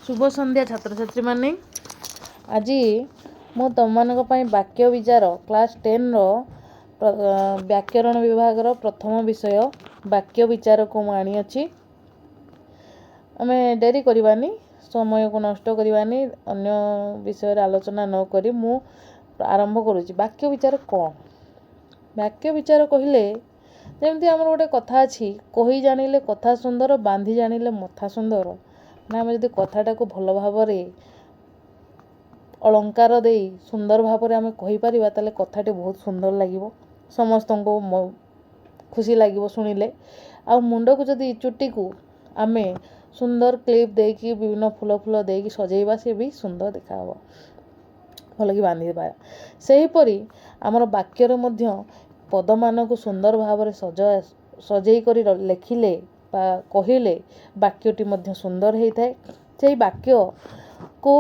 शुभ संध्या छात्र छात्री माने आज मु तुम वाक्य विचार क्लास 10 रो व्याकरण विभाग रो प्रथम विषय वाक्य विचार को आनी अच्छी आमे डेरी करवानी समय को नष्ट करवानी अन्य विषय आलोचना न करी मु आरंभ करुच्ची। वाक्य विचार कौन? वाक्य विचार कहले जमती आमर गोटे कथा अच्छी कही जानिले कथा सुंदर बांधी जानिले मथा सुंदर ना आम जब कथाटा को भल भाव अलंकार दे सुंदर भाव आम कहीपर ताले कथाटी बहुत सुंदर लगे समस्त को खुशी लगे शुणिले आ मुंड को जदि चुट्टी को आम सुंदर क्लिप देकी विभिन्न फूल फूल देकी सजेबा से भी सुंदर देखा भल कि बांधी सेहीपरि आमर वाक्यर पद मान को सुंदर भाव सजई कर लेखिले कहले वाक्यटी सुंदर होता है। से वाक्य को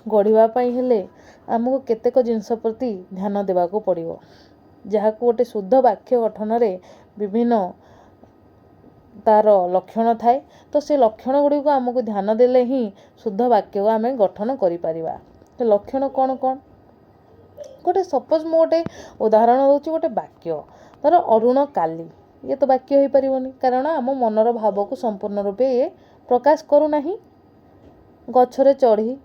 गढ़ा हेले आमको केतेक जिनस प्रति ध्यान देवाक पड़ो जहाँ को गोटे शुद्ध वाक्य गठन रे विभिन्न तार लक्षण थाए तो से लक्षण गुड़ी को आमको ध्यान देले ही शुद्ध वाक्य को आम गठन करिपरिबा। तो लक्षण कौन कौन गोटे सपोज मु गोटे उदाहरण दूसरी गोटे वाक्य धर अरुण काली ये तो वाक्य हो पारिबनी कारण आम मनर भाव को संपूर्ण रूपे ये प्रकाश करूना गछरे चढ़ी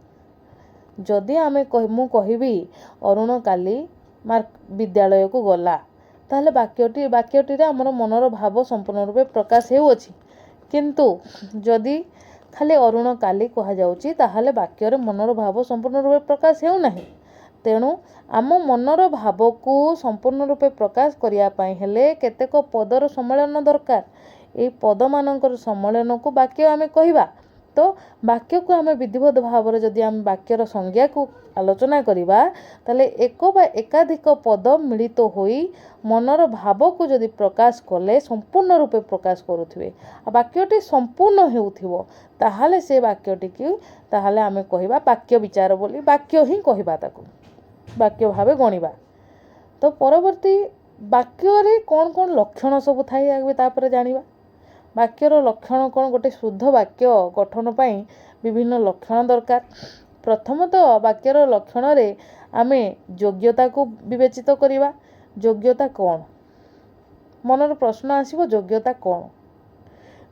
जदि आम मु कहबी अरुण काली विद्यालय को गला ताहले वाक्यटी आमर मनर भाव संपूर्ण रूपे प्रकाश होउछि किंतु जदि खाली अरुण काली कह जाउछि ताहले वाक्य रे मनर भाव संपूर्ण रूपे प्रकाश होउनाही। तेणु आम मनर भाव को संपूर्ण रूपे प्रकाश करने हेले केतेक पदर सम्मेलन दरकार ये पद मानकर सम्मेलन को वाक्य आम कहवा तो वाक्य को आम विधिवत भाव में जदि आम वाक्यर संज्ञा को आलोचना करवा ताले एक बा एकाधिक पद मिलित होई मनर भाव को जदि प्रकाश कले संपूर्ण रूपे प्रकाश करुथिबे वाक्यटी संपूर्ण हेउथिबो ताहाले से वाक्यटी की ताहाले आम कहवा वाक्य विचार बोली वाक्य ही कहवा ताकू वाक्य भावे गणिबा। तो परवर्ती वाक्य रे कौन कौन लक्षण सब थाई आगे तापर जानिबा। वाक्यर लक्षण कौन गोटे शुद्ध वाक्य गठन पाई विभिन्न लक्षण दरकार। प्रथमत वाक्यर लक्षण रे आमे योग्यता को विवेचित करिबा। योग्यता कौन मनर प्रश्न आसीबो योग्यता कौन?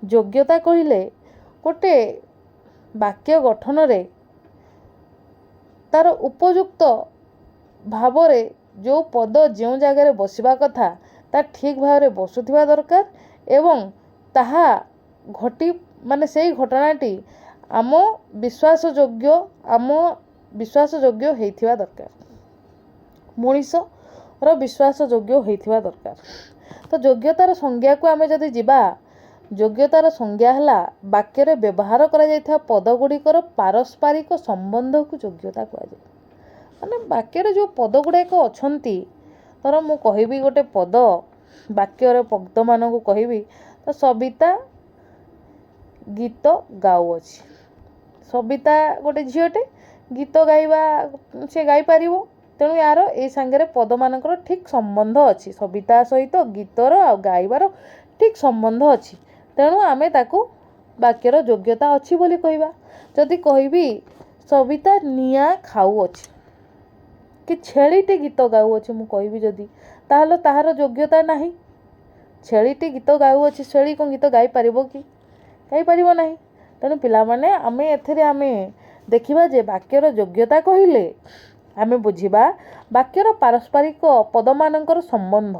योग्यता कहिले गोटे वाक्य गठन रे तार उपयुक्त भावरे जो पद जो जगार बसवा कथा ता ठीक भाव में बसुवा दरकार एवं ताहा घटी माने से घटनाटी आम विश्वास योग्य होइथिबा दरकार मनीषर विश्वास योग्य होइथिबा दरकार। तो योग्यतार संज्ञा को आमे जदि जिबा योग्यतार संज्ञा हला वाक्य रे व्यवहार करा जायथा पद गुड़िकर पारस्परिक संबंध को योग्यता कहा जाय। माने वाक्य जो पद गुड़ाक अच्छा धर मु कहबी गोटे पद वाक्यर पद मान को कहबी तो सबिता गीत गाउअछि। सबिता गोटे झीटे गीत गाइबा से गाई पारिबो तेणु यार ए सांगे पद मानकर ठीक संबंध अच्छी सबिता सहित गीतर आ गाइबार ठीक संबंध अच्छी तेणु आमे ताकू वाक्यर योग्यता अच्छी बोली कहबा। जदि कहबी सबिता निया खाउअछि कि छेलीटी गीत गाउअछि मु कहबी जदि ताहले ताहार योग्यता नाही। छेलीटी गीत गाउअछि छेली को गीत गाई पारिबो कि गाई पारिबो नाही। तेणु पिला माने आमे एथिरे आमे देखिबा जे वाक्यर योग्यता कहिले आमे बुझिबा वाक्यर पारस्परिक पद मानकर संबंध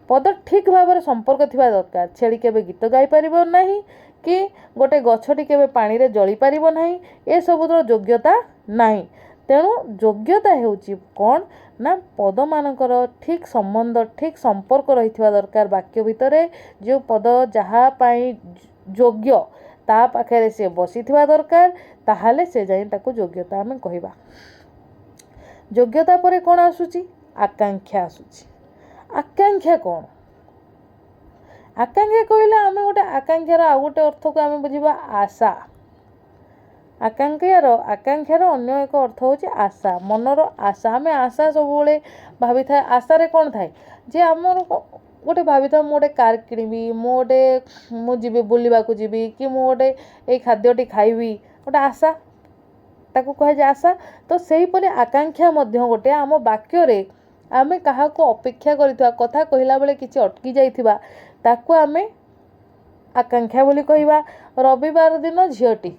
पद ठीक भाव में संपर्क थिबा दरकार। छेली केबे गीत गाई पारिबो नाही कि गोटे गछटी केबे पानी रे जळी पारिबो नाही ए सबुर योग्यता नाही। तेणु योग्यता हेउची कौन ना पद मानकर ठीक संबंध ठीक संपर्क रही दरकार वाक्य भितरे जो पद जहाँ पाई योग्य ता पाखे से बसी दरकार ताहाले से जाई ताको योग्यता आमे कहबा। योग्यता परे कौन आसुची आकांक्षा आसुची। आकांक्षा कौन? आकांक्षा कहले आमे गोटे आकांक्षार आ गोटे अर्थ को आमे बुझिबा आशा। आकांक्षार अन्य एक अर्थ होची आशा मनर आशा आमे आशा सब भावी था आशारे कौन थाए जे आमर गोटे भावी था गोटे कार किणवी मुझे बुलवाक जी कि मुझे ये खाद्यटी खाइबी गोटे आशा ताकू कहुए आशा। तो सेहीपरि आकांक्षा मध्य गोटे आम वाक्य आमे क्या अपेक्षा करिथवा कथा कहला बेले किछि अटकी जाइथिबा ताकू आमे आकांक्षा बोली कहवा। रविवार दिन झीटी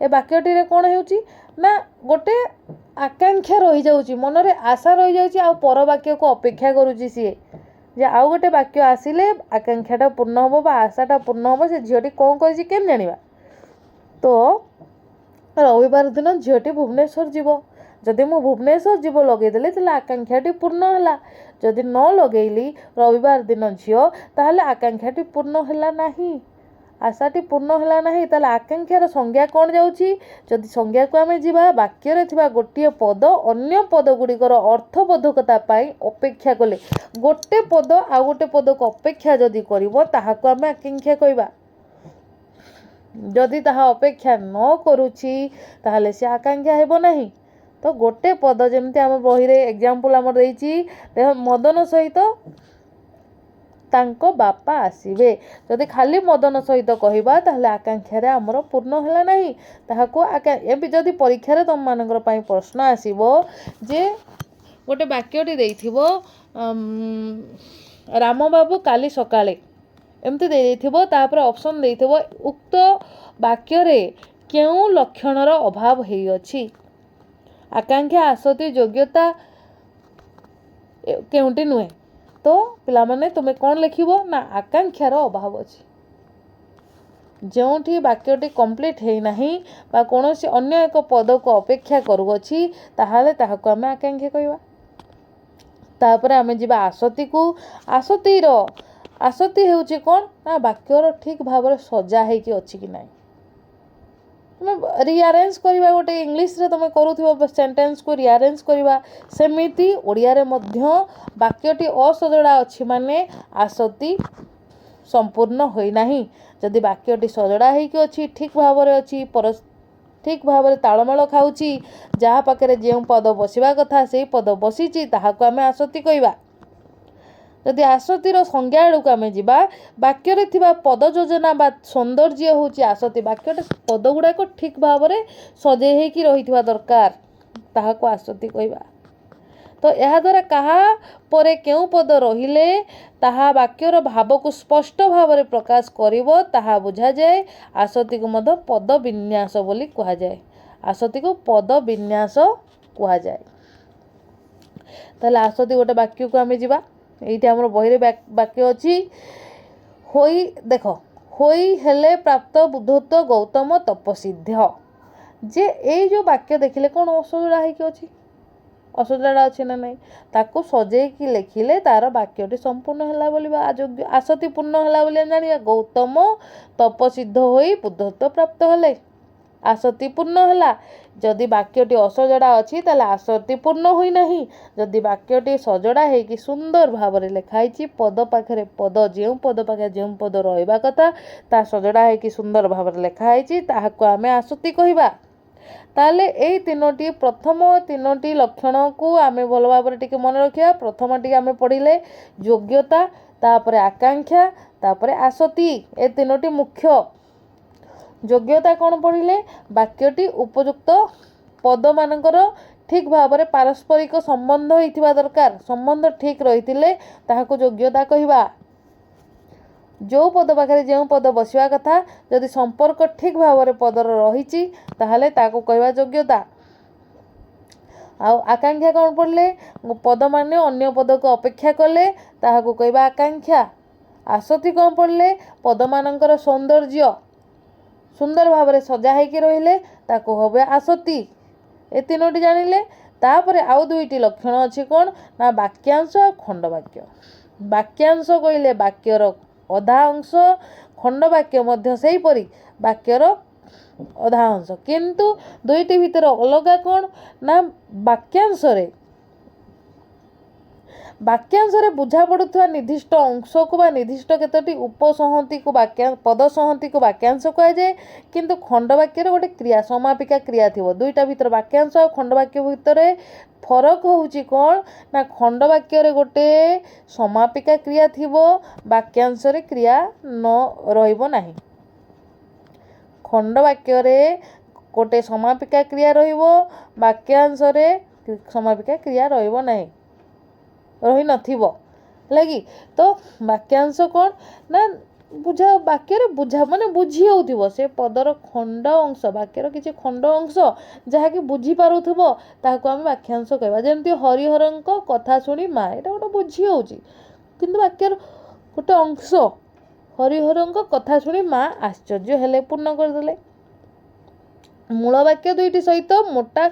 ए वाक्यटी कौन होउची ना गोटे आकांक्षा रही जाउची मनरे आशा रही जाउची आ पर वाक्य को अपेक्षा करूची सी जे आउ गोटे वाक्य आसिले आकांक्षाटा पूर्ण हम बा आशाटा पूर्ण हम से झीटी कौन करिछि केम जानिबा। तो रविवार दिन झीटी भुवनेश्वर जीव जदि मु भुवनेश्वर जीव लगेदेली ताले आकांक्षाटी पूर्ण है। जदि न लगेली रविवार दिन झील ताहले आकांक्षाटी पूर्ण है नहीं आशाटी पूर्ण है नहीं। ताहले आकांक्षार संज्ञा कौन जाउची जदि संज्ञा को आमे जीवा वाक्य रे थिबा गोटे पद अन्य पद गुड़िकर अर्थबोधकता पाई अपेक्षा कले गोटे पद आ गोटे पद को अपेक्षा जदि करिवो ताहाको आमे आकांक्षा कहबा। जदि ताहा अपेक्षा न करूची ताहले से आकांक्षा हेबो नहीं। तो गोटे पद जमती आम बही रे एग्जांपल आमर देछि देख मदन सहित तांको बापा आसीबे जदि खाली मदन सहित कहबा ताहले आकांक्षा रे हमर पूर्ण हैला नहीं। ताहाको ए जदि परीक्षा रे तुम मानकर पई प्रश्न आसीबो जे गोटे वाक्यटी देइथिबो राम बाबू काली सकाळे एमती देइथिबो तापर ऑप्शन देइथिबो उक्त वाक्य रे केउ लक्षणर अभाव हेइ अछि। आकांक्षा आसती योग्यता केउटी नुहे। तो पिला माने तुम्हें कौन लिखिबो ना आकांक्षार अभाव अछि जोठी वाक्यटी कंप्लीट है नहीं बा कोनोसी अन्य एक पद को अपेक्षा करूअछि ताहाले ताहाको आमे आकांक्षा कहबा। तापर आमे जिबा आसती को आसती हेउची कोन ना वाक्यर ठीक भाव सजा है कि अछि कि नहीं तुम रिअरेंज करवा गोटे इंग्लिश रे तुम करूथिबो सेंटेंस को रिअरेंज करवा सेमिति ओडिया रे मध्य वाक्यटी असजड़ा अछि माने आसती संपूर्ण होई नाही। जदि वाक्यटी सजड़ा है कि अछि ठीक भाव रे अछि ठीक भाव रे तालमेल खाउची जहा पाखरे जे पद बसिबा कथा सेही पद बसिची ताहाको आमे आसती कहबा। जदि आसतीर संज्ञा आड़क आमे जिबा वाक्य रे थिबा पद योजना बा सौंदर्य होची आसती वाक्यटे पद गुड़ाक ठीक भाव रे सजे हेकि रहिथिबा दरकार ताहाको आसती कहबा। तो यह द्वारा कहा परे केउ पद रहिले ताहा वाक्यर भाव को स्पष्ट भाव रे प्रकाश करिवो ताहा बुझा जाए। आसती को मध पद विन्यास बोली कहा जाए। आसती को पद विन्यास कहा जाए। ताले आसती गोटे वाक्य को आमे जिबा एइटे हमर बही रे वाक्य अछि होई देखो होई हेले प्राप्त बुद्धत्व गौतम तपसिद्ध जे ए जो वाक्य देखिले कोन असजड़ा है कि अछि असजड़ा अछि ना नहीं ताको सजे कि लिखिले तार वाक्यटी संपूर्ण हैला बोली बा आसती पूर्ण हैला बोली जानिया। गौतम तपसिद्ध होई बुद्धत्व प्राप्त हेले आसती पूर्ण हैला। जदि वाक्यटी असजड़ा अछि ताले आसती पूर्ण होई नहीं। जदि वाक्यटी सजड़ा है कि सुंदर भाव रे लिखाइछि पद पाखरे पद जेउ पद पाखे जेउ पद रहइबा कथा ता सजड़ा है कि सुंदर भाव रे लिखाइछि ताहाको आमे आसती कहबा। ताले एई तीनोटी प्रथम तीनोटी लक्षण को आमे भल भाव रे टिके मन रखिया। प्रथमटी आमे पढिले योग्यता तापरे आकांक्षा तापरे आसती ए तीनोटी मुख्य। योग्यता कौन पढ़िले वाक्यटी उपयुक्त पद मानकर ठीक भाव में पारस्परिक संबंध होइथिबा दरकार संबंध ठीक रहिथिले ताहाको योग्यता कहबा। जो पद पाखरे जो पद बसिबा कथा जदि संपर्क ठीक भाव में पदर रहिछि ताहाले ताको कहबा योग्यता। आउ आकांक्षा कौन पढ़ले पद माने अन्य पद को अपेक्षा कले ताहाको कहबा आकांक्षा। आसती कौन पढ़ले पद मानकर सौंदर्य सुंदर भाव में सजा होइके रहिले ताको हबे आसती। ए तीनोटी जानिले तापरे आउ दुईटी लक्षण अछि कोन ना वाक्यांश और खंडवाक्य। वाक्यांश कहिले वाक्यर अधा अंश खंड वाक्य मध्य सेही परी वाक्यर अधा अंश किंतु दुईटी भितर अलगा कोन ना वाक्यांश रे बुझा पड़ुथवा निर्दिष्ट अंश को बा निर्दिष्ट केतोटी उपसंहति को वाक्यांश पद संहति को वाक्यांश कह जाए। किंतु खंड वाक्य रे गोटे क्रिया समापिका क्रिया थिबो दुईटा भितर वाक्यांश और खंड वाक्य भितर फरक होउची कोन ना खंड वाक्य रे गोटे समापिका क्रिया थिबो वाक्यांश रे क्रिया न रहिबो नाही। खंड वाक्य रे गोटे समापिका क्रिया रहिबो वाक्यांशरे समापिका क्रिया रहिबो नहीं रही नथिबो लगी तो वाक्यांश कौन ना बुझा वाक्य बुझा माने बुझी होउथिबो से पदर खंड अंश वाक्यर किछि खंड अंश जहा कि बुझी पारुथिबो ताको हम वाक्यांश कहबा जेमति हरिहरंक कथा सुनी मा एटा गोटे बुझी होउची किंतु वाक्यर गोटे अंश हरिहरंक कथा शुणी माँ आश्चर्य हेले पूर्ण करदेले मूल वाक्य दुईटी सहित मोटा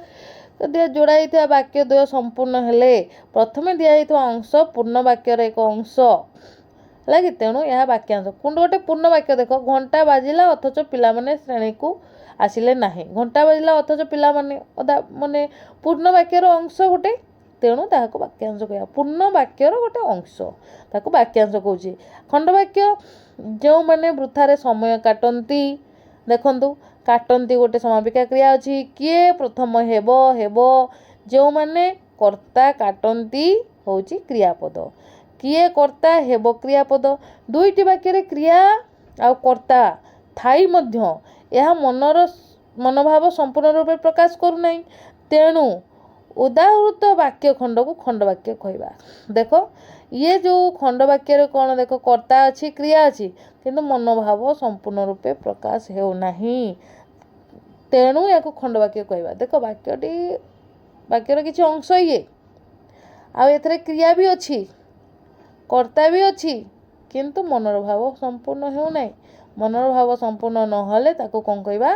जोड़ाई वाक्य द्वय संपूर्ण हेले प्रथमे दिखाई अंश पूर्ण वाक्यर एक अंश लगे तेणु यह वाक्यांश कुंड गोटे पूर्ण वाक्य देख घंटा बाजिला अथच पिला माने श्रेणी को आसिले नाही घंटा बाजिला अथच पिला माने अदा माने पूर्ण वाक्यर अंश गोटे तेणु ताहाको वाक्यांश कहया पूर्ण वाक्यर गोटे अंश ताको वाक्यांश कहूची खंडवाक्य जो माने वृथारे समय काटंती देखंतु काटंती गोटे समापिका क्रिया अछि किए प्रथम हेबो हेबो जो माने कर्ता काटंती होची क्रियापद किए कर्ता हेबो क्रियापद दुईटी वाक्य रे क्रिया आ कर्ता थाई मध्य यह मनर मनोभाव संपूर्ण रूप प्रकाश करू नहीं तेणु उदाहृत वाक्य खंड को खंडवाक्य कहवा देख ये जो खंडवाक्य कौन देख कर्ता अच्छी क्रिया अच्छी किंतु मनोभाव संपूर्ण रूपे प्रकाश हो नाही तेणु या खंडवाक्य कहवा देख वाक्यर किसी अंश ये आउ क्रिया भी अच्छी कर्ता भी अच्छी किंतु मनर भाव संपूर्ण हो नाही मनर भाव संपूर्ण नहले ताको कौन कहवा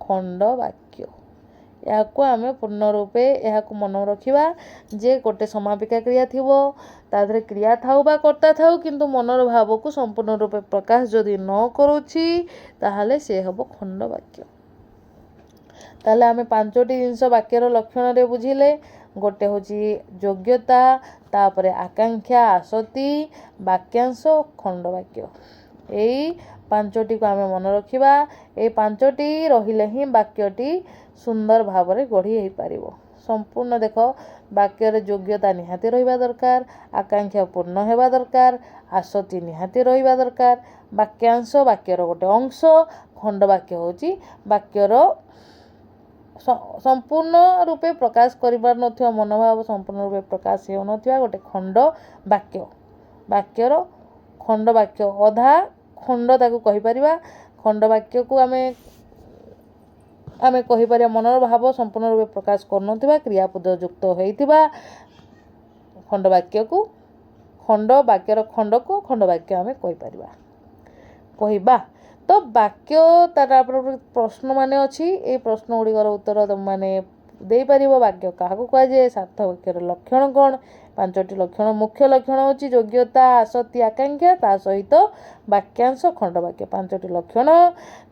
खंडवाक्य या आम पूर्ण रूपे या मन रखा जे गोटे समापिका क्रिया थिबो तादरे क्रिया थाउ बा कर्ता थाउ किंतु मनर भाव को संपूर्ण रूपे प्रकाश जदि न करुछि ताहले से हबो खंडवाक्य ताहले आमे पांचटी जिंस वाक्यर लक्षण रे बुझिले गोटे होची योग्यता तापरे आकांक्षा आसक्ति वाक्यांश खंडवाक्य एई पांचटी को आमे मन रखिबा ए पांचटी रहिले ही वाक्यटी सुंदर भाव में गढ़ी हो पार संपूर्ण देख वाक्यर योग्यता निहाती रहिबा दरकार आकांक्षा पूर्ण हेबा दरकार आसक्ति निहाती रहिबा दरकार वाक्यांश वाक्यर गोटे अंश खंडवाक्य होची वाक्यर संपूर्ण रूपे प्रकाश करिबार नथिबा मनोभाव संपूर्ण रूपे प्रकाश हेउ नथिबा गोटे खंड वाक्य वाक्यर खंड वाक्य अधा खंड ताकू कहि परिबा खंड वाक्य को आमे कहि परिया मनर भाव संपूर्ण रूपे प्रकाश करनथिबा क्रियापद युक्त होइथिबा खंड वाक्य को खंड वाक्यर खंड को खंड वाक्य आमे कहि परिबा कहबा तो वाक्य तार प्रश्न माने अछि ए प्रश्न गुड़िकर उत्तर तुम माने दे पारिबो वाक्य काहाकू कह जाए सार्थक वाक्यर लक्षण कौन पांचटी लक्षण मुख्य लक्षण होची योग्यता आसक्ति आकांक्षा ता सहित वाक्यांश खंडवाक्य पांचटी लक्षण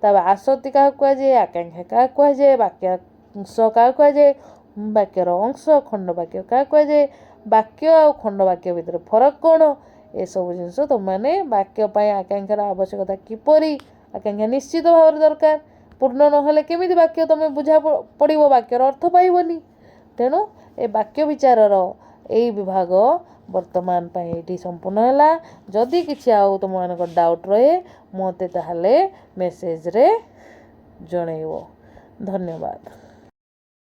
तब आसक्ति क्या कह जाए आकांक्षा क्या कह जाए वाक्यांश क्या कह जाए वाक्यर अंश खंडवाक्य क्या कह जाए वाक्य और खंडवाक्य भितर फरक कौन ए सब जिनस तुम मैंने वाक्य आकांक्षार आवश्यकता किपरि आकांक्षा निश्चित भाव दरकार पूर्ण नहले केमिति वाक्य तुम बुझा पड़ो वाक्यर अर्थ पाइबनी तेणु ए वाक्य विचारर यही विभाग वर्तमान ये संपूर्ण है जदि किसी आउ तुम मान डाउट रहे मते ताहले मेसेज रे जणैबो धन्यवाद।